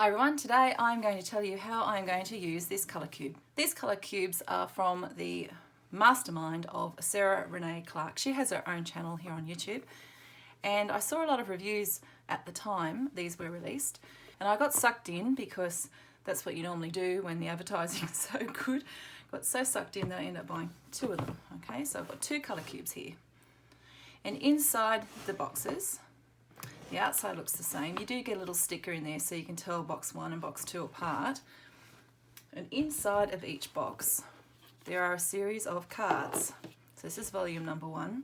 Hi everyone, today I'm going to tell you how I'm going to use this colour cube. These colour cubes are from the mastermind of Sarah Renae Clark. She has her own channel here on YouTube, and I saw a lot of reviews at the time these were released, and I got sucked in because that's what you normally do when the advertising is so good. Got so sucked in that I ended up buying two of them. Okay, so I've got two colour cubes here, and inside the boxes, the outside looks the same. You do get a little sticker in there so you can tell box 1 and box 2 apart. And inside of each box there are a series of cards. So this is volume number 1.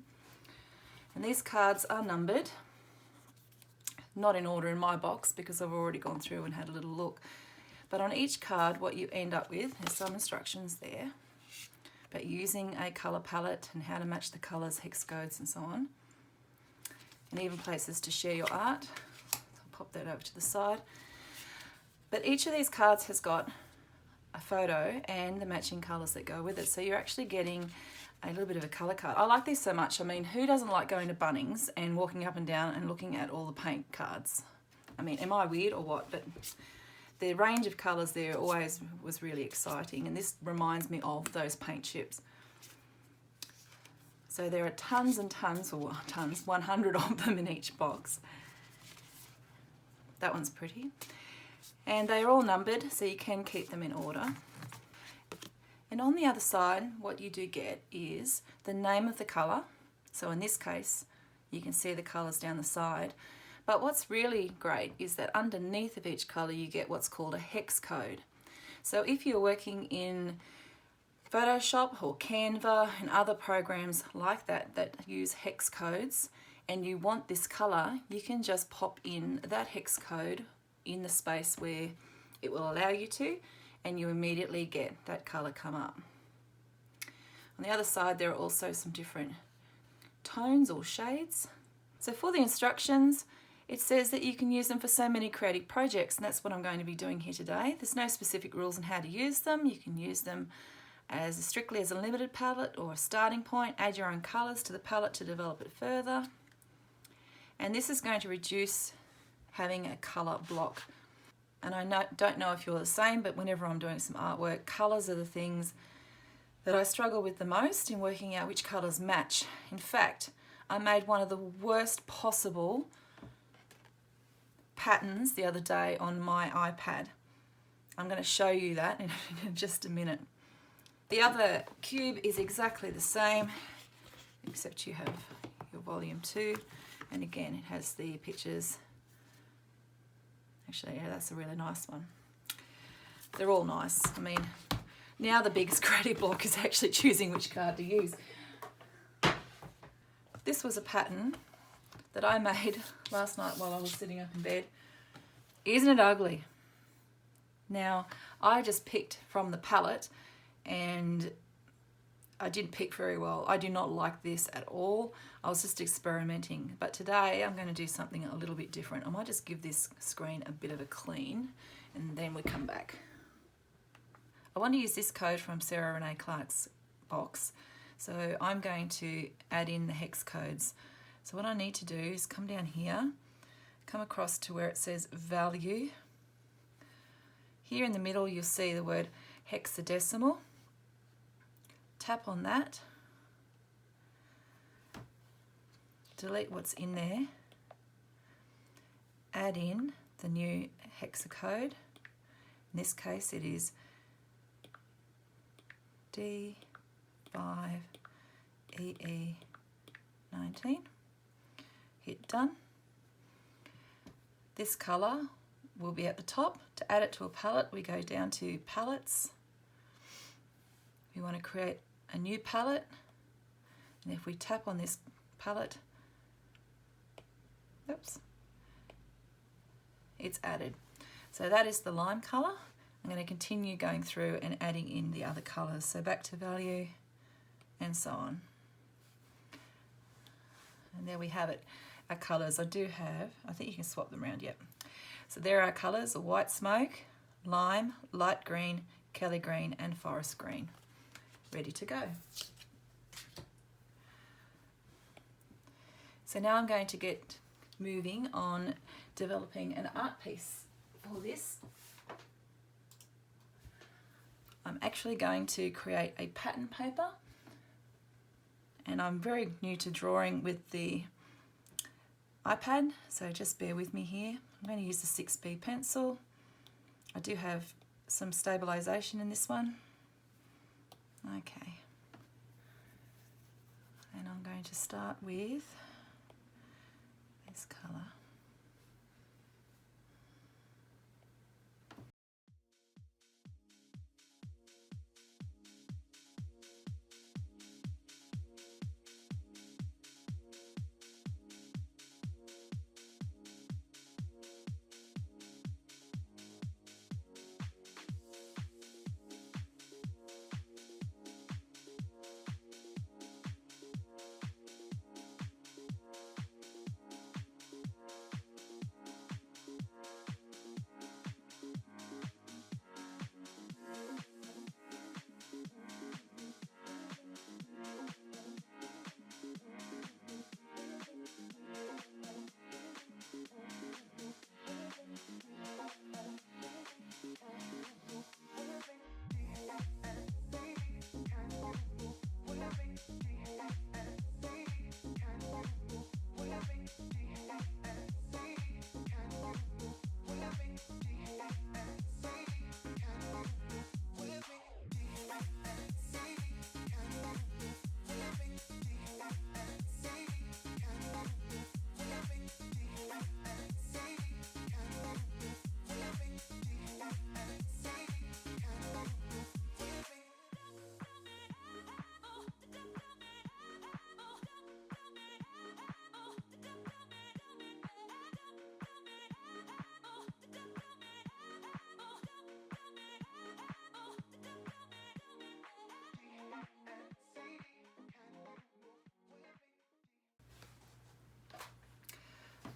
And these cards are numbered, not in order in my box because I've already gone through and had a little look. But on each card what you end up with, there's some instructions there, but using a colour palette and how to match the colours, hex codes and so on. And even places to share your art. So I'll pop that over to the side. But each of these cards has got a photo and the matching colours that go with it. So you're actually getting a little bit of a colour card. I like these so much. I mean, who doesn't like going to Bunnings and walking up and down and looking at all the paint cards? I mean, am I weird or what? But the range of colours there always was really exciting, and this reminds me of those paint chips. So there are tons and tons, or tons, 100 of them in each box. That one's pretty. And they're all numbered, so you can keep them in order. And on the other side, what you do get is the name of the colour. So in this case, you can see the colours down the side. But what's really great is that underneath of each colour you get what's called a hex code. So if you're working in Photoshop or Canva and other programs like that that use hex codes, and you want this colour, you can just pop in that hex code in the space where it will allow you to, and you immediately get that colour come up. On the other side there are also some different tones or shades. So for the instructions, it says that you can use them for so many creative projects, and that's what I'm going to be doing here today. There's no specific rules on how to use them. You can use them as strictly as a limited palette or a starting point. Add your own colours to the palette to develop it further. And this is going to reduce having a colour block. And I don't know if you're the same, but whenever I'm doing some artwork, colours are the things that I struggle with the most in working out which colours match. In fact, I made one of the worst possible patterns the other day on my iPad. I'm going to show you that in just a minute. The other cube is exactly the same, except you have your volume 2, and again it has the pictures. Actually, yeah, that's a really nice one. They're all nice. I mean, now the biggest creative block is actually choosing which card to use. This was a pattern that I made last night while I was sitting up in bed. Isn't it ugly? Now, I just picked from the palette, and I didn't pick very well. I do not like this at all. I was just experimenting. But today I'm going to do something a little bit different. I might just give this screen a bit of a clean, and then we come back. I want to use this code from Sarah Renae Clark's box. So I'm going to add in the hex codes. So what I need to do is come down here, come across to where it says value. Here in the middle you'll see the word hexadecimal. Tap on that, delete what's in there, add in the new hexacode. In this case it is D5EE19. Hit done. This colour will be at the top. To add it to a palette, we go down to palettes. We want to create a new palette, and if we tap on this palette, oops, it's added. So that is the lime colour. I'm going to continue going through and adding in the other colours. So back to value and so on. And there we have it. Our colours, I think you can swap them around, yep. So there are our colours: a white smoke, lime, light green, Kelly green and forest green. Ready to go. So now I'm going to get moving on developing an art piece for this. I'm actually going to create a pattern paper, and I'm very new to drawing with the iPad, so just bear with me here. I'm going to use the 6B pencil. I do have some stabilisation in this one. Okay. And I'm going to start with this colour.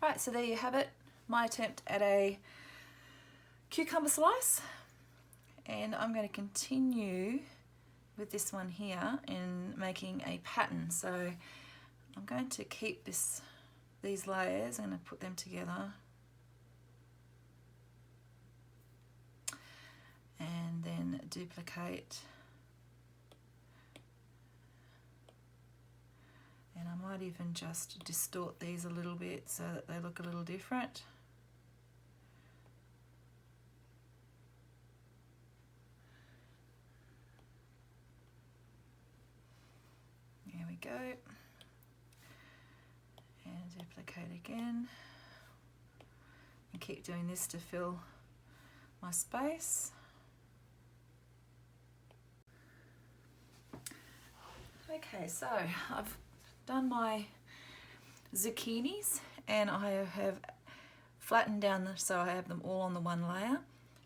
Right, so there you have it, my attempt at a cucumber slice, and I'm going to continue with this one here in making a pattern. So I'm going to keep these layers, I'm going to put them together and then duplicate. And I might even just distort these a little bit so that they look a little different. There we go. And duplicate again. And keep doing this to fill my space. Okay, so I've done my zucchinis and I have flattened down so I have them all on the one layer,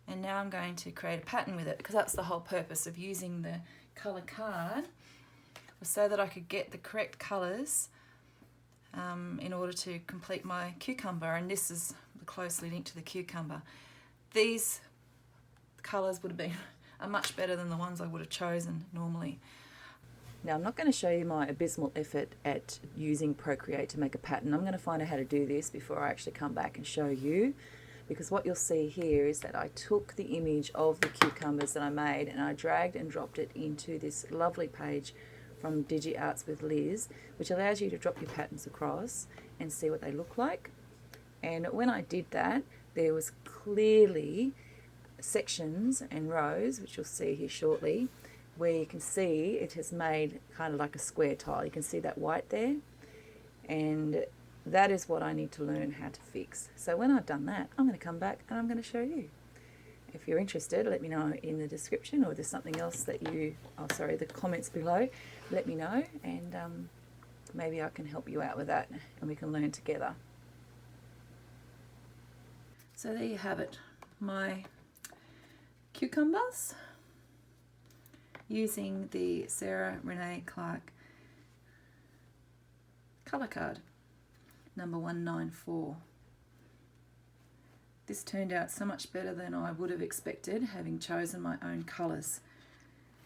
and now I'm going to create a pattern with it, because that's the whole purpose of using the colour card, was so that I could get the correct colours in order to complete my cucumber, and this is closely linked to the cucumber. These colours would have been are much better than the ones I would have chosen normally. Now, I'm not going to show you my abysmal effort at using Procreate to make a pattern. I'm going to find out how to do this before I actually come back and show you, because what you'll see here is that I took the image of the cucumbers that I made and I dragged and dropped it into this lovely page from DigiArts with Liz, which allows you to drop your patterns across and see what they look like. And when I did that, there was clearly sections and rows, which you'll see here shortly, where you can see it has made kind of like a square tile. You can see that white there, and that is what I need to learn how to fix. So when I've done that, I'm going to come back and I'm going to show you. If you're interested, let me know in the description, or there's something else that the comments below, let me know, and maybe I can help you out with that and we can learn together. So there you have it, my cucumbers, using the Sarah Renae Clark colour card, number 194. This turned out so much better than I would have expected, having chosen my own colours.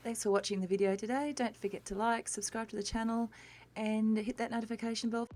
Thanks for watching the video today. Don't forget to like, subscribe to the channel and hit that notification bell.